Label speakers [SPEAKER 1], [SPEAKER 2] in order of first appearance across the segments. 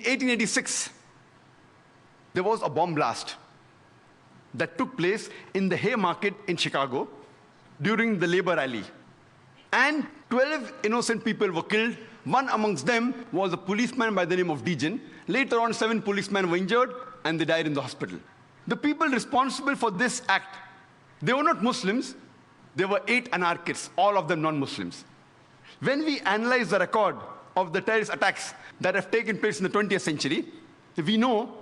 [SPEAKER 1] 1886, there was a bomb blast that took place in the Haymarket in Chicago during the labor rally. And 12 innocent people were killed. One amongst them was a policeman by the name of Dejan. Later on, 7 policemen were injured and they died in the hospital. The people responsible for this act, they were not Muslims, they were 8 anarchists, all of them non-Muslims. When we analyze the record of the terrorist attacks that have taken place in the 20th century, we know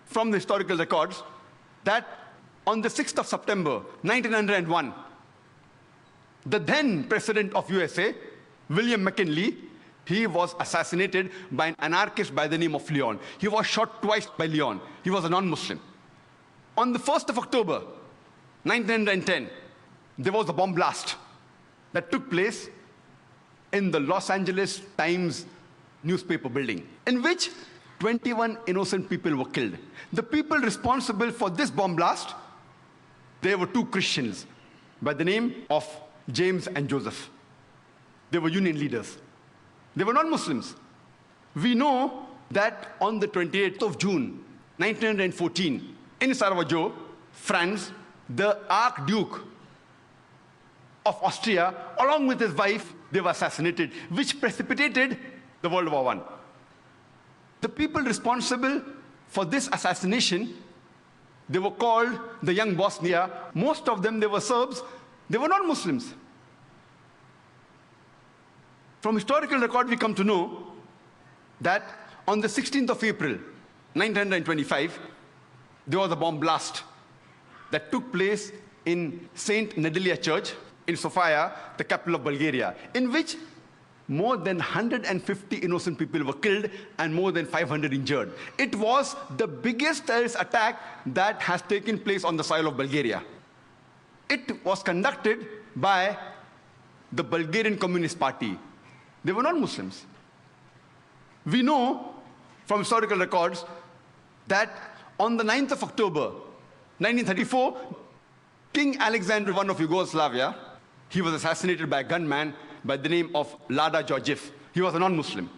[SPEAKER 1] from the historical records that on the 6th of September, 1901, the then president of USA, William McKinley, he was assassinated by an anarchist by the name of Leon. He was shot twice by Leon. He was a non-Muslim. On the 1st of October, 1910, there was a bomb blast that took place in the Los Angeles Times newspaper building, in which 21 innocent people were killed. The people responsible for this bomb blast, there were 2 Christians by the name of James and Joseph. They were union leaders. They were not Muslims. We know that on the 28th of June, 1914, in Sarajevo, France, the Archduke of Austria, along with his wife, they were assassinated, which precipitated the World War I. The people responsible for this assassination, they were called the Young Bosnia. Most of them, they were Serbs. They were not Muslims. From historical record, we come to know that on the 16th of April, 1925, there was a bomb blast that took place in St. Nedelia Church in Sofia, the capital of Bulgaria, in which more than 150 innocent people were killed and more than 500 injured. It was the biggest terrorist attack that has taken place on the soil of Bulgaria. It was conducted by the Bulgarian Communist Party. They were not Muslims. We know from historical records that on the 9th of October, 1934, King Alexander I of Yugoslavia, he was assassinated by a gunman by the name of Lada Georgiev. He was a non-Muslim.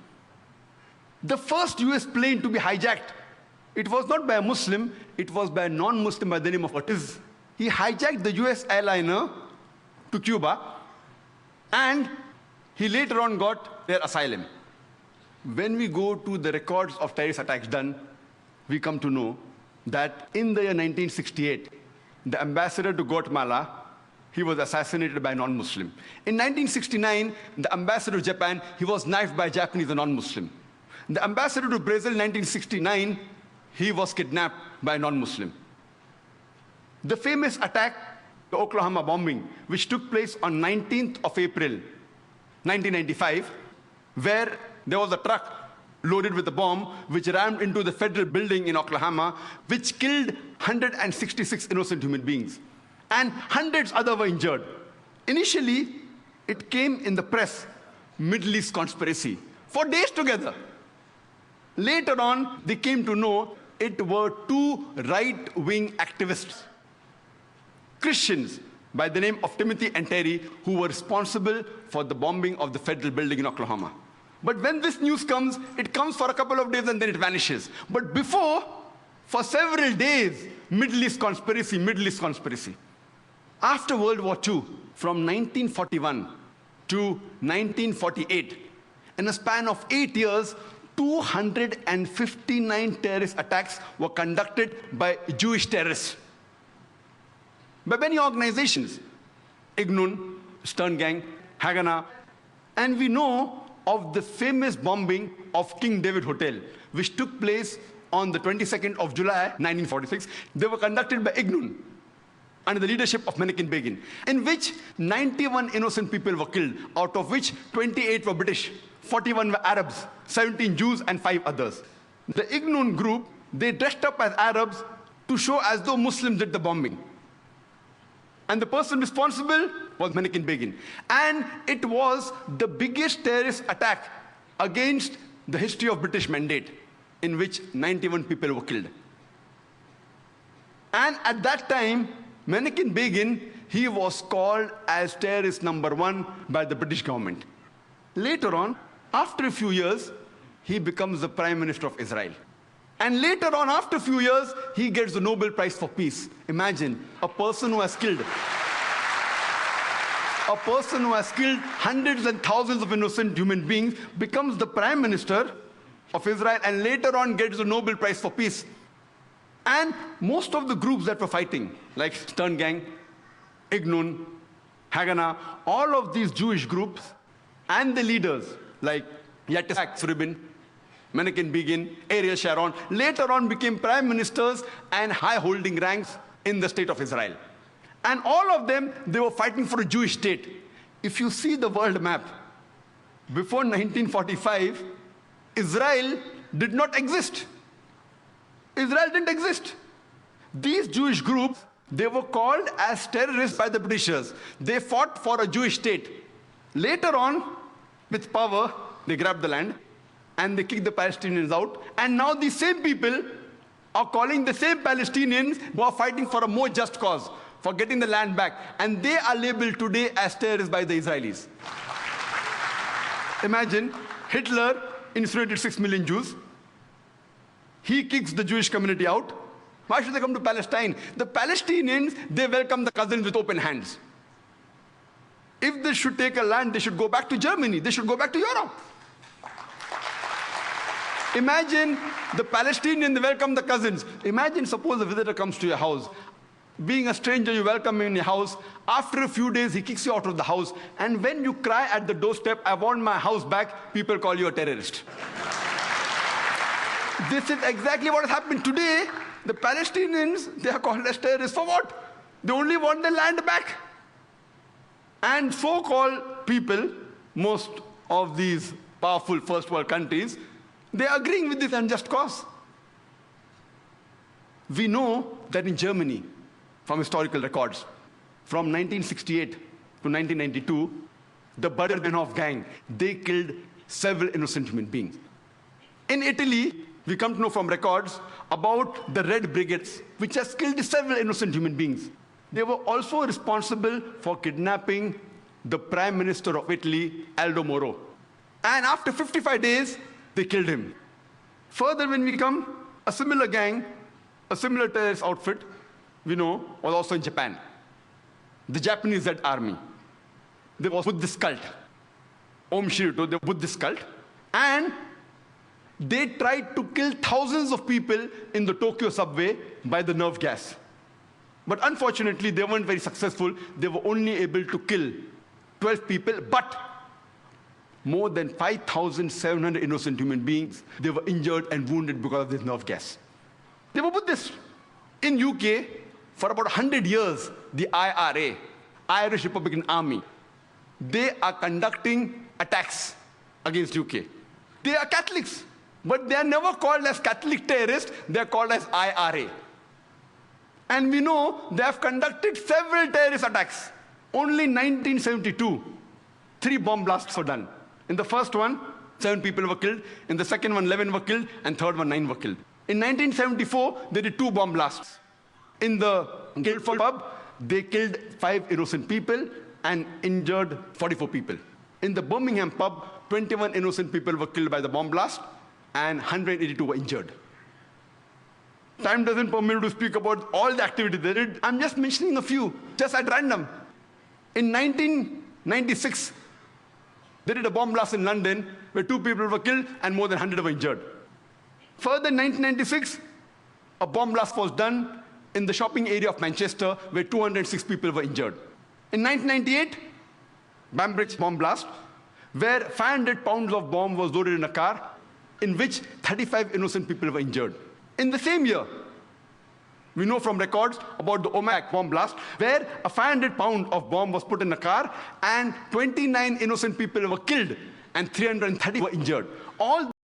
[SPEAKER 1] The first US plane to be hijacked, it was not by a Muslim, it was by a non-Muslim by the name of Ortiz. He hijacked the US airliner to Cuba, and he later on got their asylum. When we go to the records of terrorist attacks done, we come to know that in the year 1968, the ambassador to Guatemala, he was assassinated by a non-Muslim. In 1969, the ambassador to Japan, he was knifed by a Japanese, a non-Muslim. The ambassador to Brazil in 1969, he was kidnapped by a non-Muslim. The famous attack, the Oklahoma bombing, which took place on 19th of April, 1995, where there was a truck loaded with a bomb which rammed into the federal building in Oklahoma, which killed 166 innocent human beings. And hundreds other were injured. Initially, it came in the press, Middle East conspiracy, for days together. Later on, they came to know it were 2 right-wing activists, Christians by the name of Timothy and Terry, who were responsible for the bombing of the federal building in Oklahoma. But when this news comes, it comes for a couple of days and then it vanishes. But before, for several days, Middle East conspiracy, Middle East conspiracy. After World War II, from 1941 to 1948, in a span of 8 years, 259 terrorist attacks were conducted by Jewish terrorists, by many organizations, Ignun, Stern Gang, Haganah, and we know of the famous bombing of King David Hotel, which took place on the 22nd of July, 1946. They were conducted by Ignun, under the leadership of Menachem Begin, in which 91 innocent people were killed, out of which 28 were British, 41 were Arabs, 17 Jews, and 5 others. The Ignun group, they dressed up as Arabs to show as though Muslims did the bombing. And the person responsible was Menachem Begin. And it was the biggest terrorist attack against the history of British Mandate, in which 91 people were killed. And at that time, Menachem Begin, he was called as terrorist #1 by the British government. Later on, after a few years, he becomes the Prime Minister of Israel. And later on, after a few years, he gets the Nobel Prize for Peace. Imagine a person who has killed hundreds and thousands of innocent human beings becomes the Prime Minister of Israel and later on gets the Nobel Prize for Peace. And most of the groups that were fighting, like Stern Gang, Ignun, Haganah, all of these Jewish groups and the leaders like Yitzhak Rabin, Menachem Begin, Ariel Sharon, later on became prime ministers and high-holding ranks in the state of Israel. And all of them, they were fighting for a Jewish state. If you see the world map, before 1945, Israel did not exist. Israel didn't exist. These Jewish groups, they were called as terrorists by the Britishers. They fought for a Jewish state. Later on, with power, they grabbed the land and they kicked the Palestinians out. And now these same people are calling the same Palestinians who are fighting for a more just cause, for getting the land back. And they are labeled today as terrorists by the Israelis. Imagine, Hitler incinerated 6 million Jews. He kicks the Jewish community out. Why should they come to Palestine? The Palestinians, they welcome the cousins with open hands. If they should take a land, they should go back to Germany. They should go back to Europe. Imagine the Palestinians, they welcome the cousins. Imagine, suppose a visitor comes to your house. Being a stranger, you welcome him in your house. After a few days, he kicks you out of the house. And when you cry at the doorstep, I want my house back, people call you a terrorist. This is exactly what has happened today. The Palestinians, they are called as terrorists for what? They only want their land back. And so-called people, most of these powerful first world countries, they are agreeing with this unjust cause. We know that in Germany, from historical records, from 1968 to 1992, the Bader-Meinhof gang, they killed several innocent human beings. In Italy, we come to know from records about the Red Brigades, which has killed several innocent human beings. They were also responsible for kidnapping the Prime Minister of Italy, Aldo Moro. And after 55 days, they killed him. Further, when we come, a similar gang, a similar terrorist outfit, we know, was also in Japan. The Japanese Red Army. They were Buddhist cult. Om Shirito, the Buddhist cult. And they tried to kill thousands of people in the Tokyo subway by the nerve gas. But unfortunately, they weren't very successful. They were only able to kill 12 people, but more than 5,700 innocent human beings, they were injured and wounded because of this nerve gas. They were Buddhists. In UK, for about 100 years, the IRA, Irish Republican Army, they are conducting attacks against UK. They are Catholics, but they are never called as Catholic terrorists, they are called as IRA. And we know they have conducted several terrorist attacks. Only in 1972, 3 bomb blasts were done. In the first one, 7 people were killed. In the second one, 11 were killed. And third one, 9 were killed. In 1974, they did 2 bomb blasts. In the Guildford pub, they killed 5 innocent people and injured 44 people. In the Birmingham pub, 21 innocent people were killed by the bomb blast and 182 were injured. Time doesn't permit me to speak about all the activities they did. I'm just mentioning a few, just at random. In 1996, they did a bomb blast in London where 2 people were killed and more than 100 were injured. Further, in 1996, a bomb blast was done in the shopping area of Manchester where 206 people were injured. In 1998, Bambridge bomb blast, where 500 pounds of bomb was loaded in a car, in which 35 innocent people were injured. In the same year, we know from records about the Omak bomb blast, where a 500 pound of bomb was put in a car and 29 innocent people were killed and 330 were injured. All